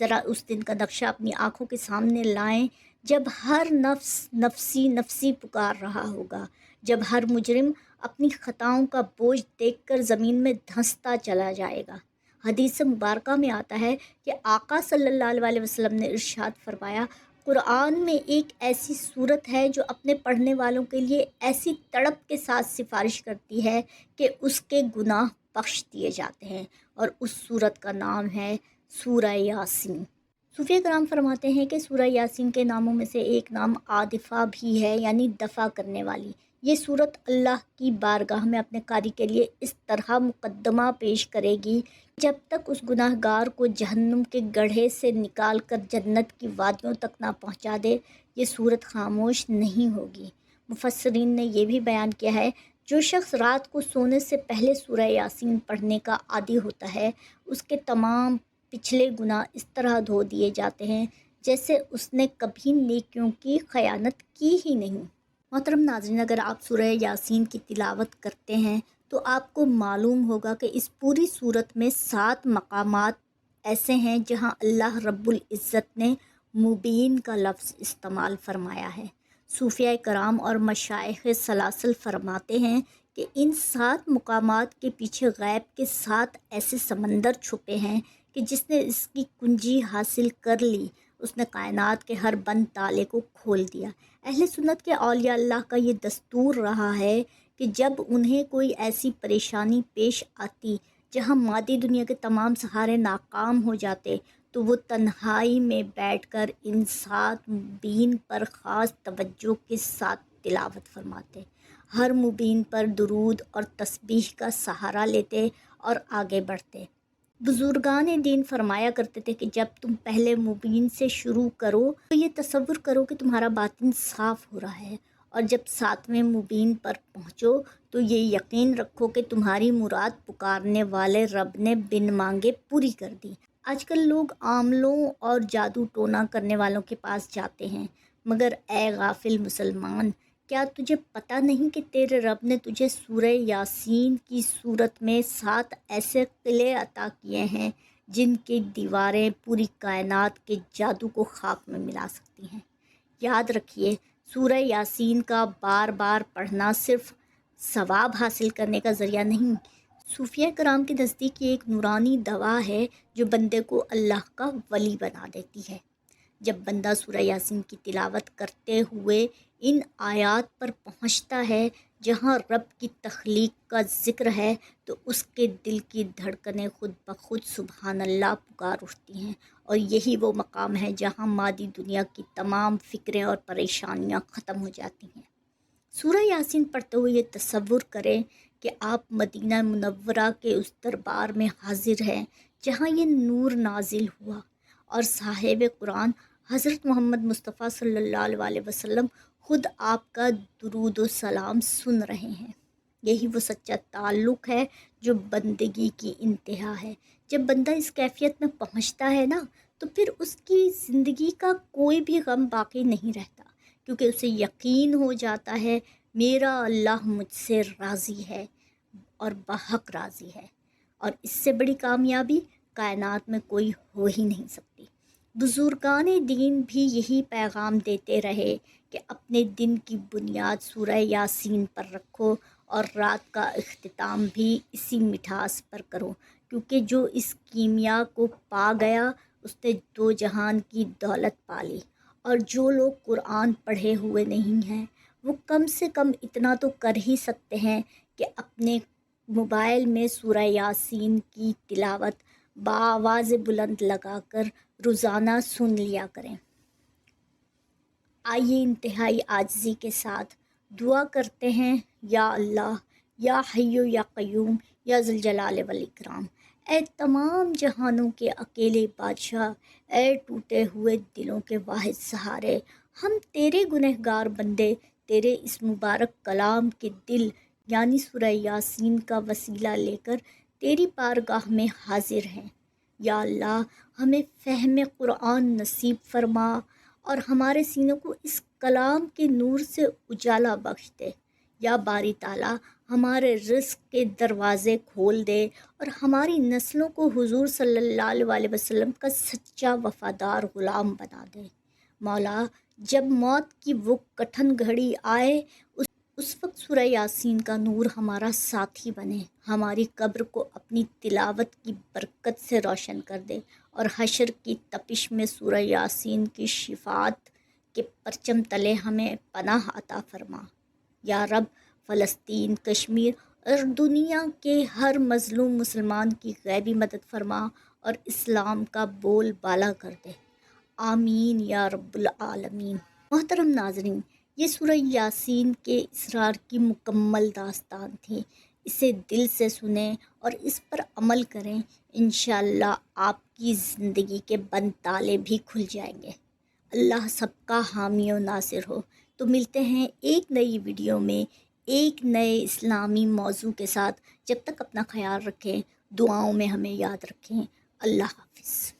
ذرا اس دن کا نقشہ اپنی آنکھوں کے سامنے لائیں جب ہر نفس نفسی نفسی پکار رہا ہوگا، جب ہر مجرم اپنی خطاؤں کا بوجھ دیکھ کر زمین میں دھنستا چلا جائے گا۔ حدیث مبارکہ میں آتا ہے کہ آقا صلی اللہ علیہ وسلم نے ارشاد فرمایا، قرآن میں ایک ایسی صورت ہے جو اپنے پڑھنے والوں کے لیے ایسی تڑپ کے ساتھ سفارش کرتی ہے کہ اس کے گناہ بخش دیے جاتے ہیں، اور اس صورت کا نام ہے سورہ یاسین۔ صوفیہ کرام فرماتے ہیں کہ سورہ یاسین کے ناموں میں سے ایک نام عاطفہ بھی ہے، یعنی دفع کرنے والی۔ یہ صورت اللہ کی بارگاہ میں اپنے قاری کے لیے اس طرح مقدمہ پیش کرے گی جب تک اس گناہ گار کو جہنم کے گڑھے سے نکال کر جنت کی وادیوں تک نہ پہنچا دے، یہ صورت خاموش نہیں ہوگی۔ مفسرین نے یہ بھی بیان کیا ہے، جو شخص رات کو سونے سے پہلے سورہ یاسین پڑھنے کا عادی ہوتا ہے، اس کے تمام پچھلے گناہ اس طرح دھو دیے جاتے ہیں جیسے اس نے کبھی نیکیوں کی خیانت کی ہی نہیں۔ محترم ناظرین، اگر آپ سورہ یاسین کی تلاوت کرتے ہیں تو آپ کو معلوم ہوگا کہ اس پوری صورت میں 7 مقامات ایسے ہیں جہاں اللہ رب العزت نے مبین کا لفظ استعمال فرمایا ہے۔ صوفیہ کرام اور مشائخ سلاسل فرماتے ہیں کہ ان 7 مقامات کے پیچھے غیب کے 7 ایسے سمندر چھپے ہیں کہ جس نے اس کی کنجی حاصل کر لی، اس نے کائنات کے ہر بند تالے کو کھول دیا۔ اہل سنت کے اولیاء اللہ کا یہ دستور رہا ہے کہ جب انہیں کوئی ایسی پریشانی پیش آتی جہاں مادی دنیا کے تمام سہارے ناکام ہو جاتے تو وہ تنہائی میں بیٹھ کر ان 7 مبین پر خاص توجہ کے ساتھ تلاوت فرماتے، ہر مبین پر درود اور تسبیح کا سہارا لیتے اور آگے بڑھتے۔ بزرگان دین فرمایا کرتے تھے کہ جب تم پہلے مبین سے شروع کرو تو یہ تصور کرو کہ تمہارا باطن صاف ہو رہا ہے، اور جب 7ویں مبین پر پہنچو تو یہ یقین رکھو کہ تمہاری مراد پکارنے والے رب نے بن مانگے پوری کر دی۔ آج کل لوگ عاملوں اور جادو ٹونا کرنے والوں کے پاس جاتے ہیں، مگر اے غافل مسلمان، کیا تجھے پتہ نہیں کہ تیرے رب نے تجھے سورہ یاسین کی صورت میں 7 ایسے قلعے عطا کیے ہیں جن کی دیواریں پوری کائنات کے جادو کو خاک میں ملا سکتی ہیں۔ یاد رکھیے، سورہ یاسین کا بار بار پڑھنا صرف ثواب حاصل کرنے کا ذریعہ نہیں، صوفیہ کرام کے نزدیک یہ ایک نورانی دوا ہے جو بندے کو اللہ کا ولی بنا دیتی ہے۔ جب بندہ سورہ یاسین کی تلاوت کرتے ہوئے ان آیات پر پہنچتا ہے جہاں رب کی تخلیق کا ذکر ہے تو اس کے دل کی دھڑکنیں خود بخود سبحان اللہ پکار اٹھتی ہیں، اور یہی وہ مقام ہے جہاں مادی دنیا کی تمام فکریں اور پریشانیاں ختم ہو جاتی ہیں۔ سورہ یاسین پڑھتے ہوئے یہ تصور کریں کہ آپ مدینہ منورہ کے اس دربار میں حاضر ہیں جہاں یہ نور نازل ہوا، اور صاحب قرآن حضرت محمد مصطفیٰ صلی اللہ علیہ وسلم خود آپ کا درود و سلام سن رہے ہیں۔ یہی وہ سچا تعلق ہے جو بندگی کی انتہا ہے۔ جب بندہ اس کیفیت میں پہنچتا ہے نا تو پھر اس کی زندگی کا کوئی بھی غم باقی نہیں رہتا، کیونکہ اسے یقین ہو جاتا ہے میرا اللہ مجھ سے راضی ہے اور بحق راضی ہے، اور اس سے بڑی کامیابی کائنات میں کوئی ہو ہی نہیں سکتی۔ بزرگان دین بھی یہی پیغام دیتے رہے کہ اپنے دن کی بنیاد سورہ یاسین پر رکھو اور رات کا اختتام بھی اسی مٹھاس پر کرو، کیونکہ جو اس کیمیا کو پا گیا اس نے 2 جہان کی دولت پا لی، اور جو لوگ قرآن پڑھے ہوئے نہیں ہیں وہ کم سے کم اتنا تو کر ہی سکتے ہیں کہ اپنے موبائل میں سورہ یاسین کی تلاوت بآواز بلند لگا کر روزانہ سن لیا کریں۔ آئیے انتہائی عاجزی کے ساتھ دعا کرتے ہیں، یا اللہ، یا حی یا قیوم، یا ذوالجلال والاکرام، اے تمام جہانوں کے اکیلے بادشاہ، اے ٹوٹے ہوئے دلوں کے واحد سہارے، ہم تیرے گنہگار بندے تیرے اس مبارک کلام کے دل یعنی سورہ یاسین کا وسیلہ لے کر تیری بارگاہ میں حاضر ہیں۔ یا اللہ، ہمیں فہم قرآن نصیب فرما اور ہمارے سینوں کو اس کلام کے نور سے اجالا بخش دے۔ یا باری تعالیٰ ہمارے رزق کے دروازے کھول دے اور ہماری نسلوں کو حضور صلی اللہ علیہ وسلم کا سچا وفادار غلام بنا دے۔ مولا، جب موت کی وہ کٹھن گھڑی آئے اس وقت سورہ یاسین کا نور ہمارا ساتھی بنے، ہماری قبر کو اپنی تلاوت کی برکت سے روشن کر دے اور حشر کی تپش میں سورہ یاسین کی شفاعت کے پرچم تلے ہمیں پناہ عطا فرما۔ یا رب، فلسطین، کشمیر اور دنیا کے ہر مظلوم مسلمان کی غیبی مدد فرما اور اسلام کا بول بالا کر دے، آمین یا رب العالمین۔ محترم ناظرین، یہ سورہ یاسین کے اسرار کی مکمل داستان تھی۔ اسے دل سے سنیں اور اس پر عمل کریں، انشاءاللہ آپ کی زندگی کے بند تالے بھی کھل جائیں گے۔ اللہ سب کا حامی و ناصر ہو۔ تو ملتے ہیں ایک نئی ویڈیو میں ایک نئے اسلامی موضوع کے ساتھ۔ جب تک اپنا خیال رکھیں، دعاؤں میں ہمیں یاد رکھیں۔ اللہ حافظ۔